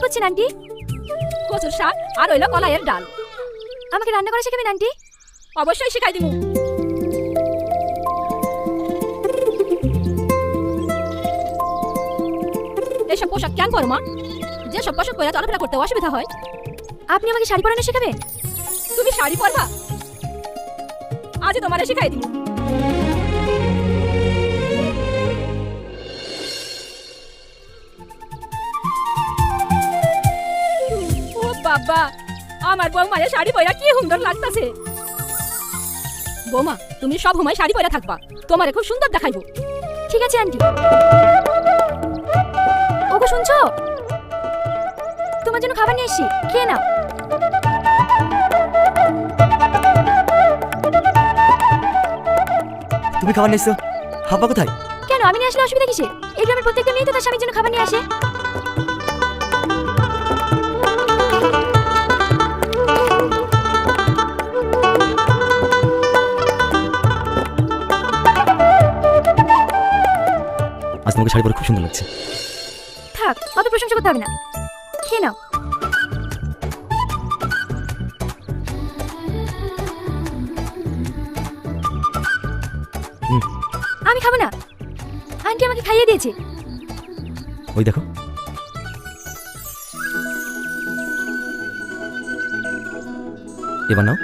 করছেন আন্টি? কচুর শাক আর হইলো কলাইয়ের ডাল। আমাকে রান্না করা শেখাবেন আন্টি? অবশ্যই শিখাই দিমু। এইসব পোশাক কেন পরো মা? যেসব পোশাক পরে চলাফেরা করতে অসুবিধা হয়। আপনি আমাকে শাড়ি পরানো শেখাবেন? তুমি শাড়ি পরবা? আজই তোমারে শিখাই দিমু। ও বাবা, আমার বৌমারে শাড়ি পরা কি সুন্দর লাগতাছে। বৌমা, তুমি সব সময় শাড়ি পরা থাকবা, তোমারে খুব সুন্দর দেখাইবো। ঠিক আছে আন্টি। ওগো শুনছো? তোমার জন্য খাবার নিয়ে এসেছি, খেয়ে নাও। তুমি খাবার নিয়েছো? হাব্বা কোথায়? কেন, আমি নিয়ে আসলে অসুবিধা কিসে? এই গ্রামের প্রত্যেকটা মেয়ে তো তার স্বামীর জন্য খাবার নিয়ে আসে। আজ তোমাকে শাড়ি পরে খুব সুন্দর লাগছে। থাক, অত প্রশংসা করতে হবে না, খেয়ে নাও। আমি খাবো না, আন্টি আমাকে খাইয়ে দিয়েছে। ওই দেখো, এবার নাও।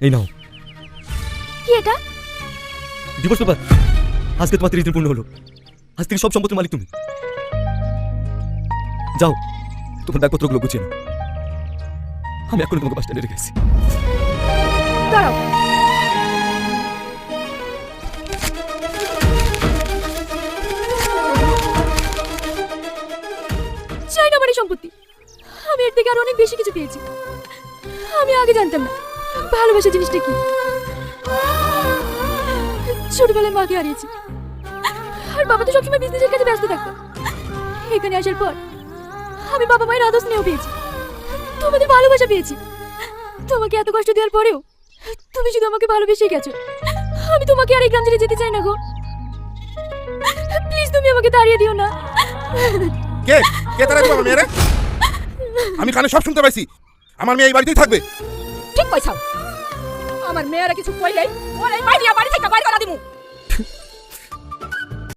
এই নাও কি এটা? Divorce paper. আজকে তোমার 30 দিন পূর্ণ হলো। আজ থেকে সব সম্পত্তির মালিক তুমি। যাও, তোমার ব্যাগপত্রগুলো গুছিয়ে নাও। আমি এখনই তোমাকে বাস স্ট্যান্ডে রেখে এসেছি। দাঁড়াও, চাই না বাড়ি সম্পত্তি। আমি এর থেকে আরো অনেক বেশি কিছু পেয়েছি। আমি আগে জানতাম না ভালোবাসা জিনিসটা কি। ছোটবেলায় মাকে হারিয়েছি, আর বাবা তো সবসময় বিজনেসের কাছে ব্যস্ত থাকতো। এখানে আসার পর আমি বাবা মায়ের আদর স্নেহ পেয়েছি, তোমাদের ভালোবাসা পেয়েছি। তোমাকে এত কষ্ট দেওয়ার পরেও তুমি শুধু আমাকে ভালোবেসে গেছো। আমি তোমাকে আর এই গ্রাম ছেড়ে যেতে চাই না গো। প্লিজ তুমি আমাকে তাড়িয়ে দিও না। কে কে তারা দিবা মেয়েরে? আমি কানে সব শুনতে পাইছি। আমার মেয়ে এই বাড়িতেই থাকবে। ঠিক কইছাও। আমার মেয়েরা কিছু কইলেই ওরে বাড়ি থেকে বাড়ি করে দিমু।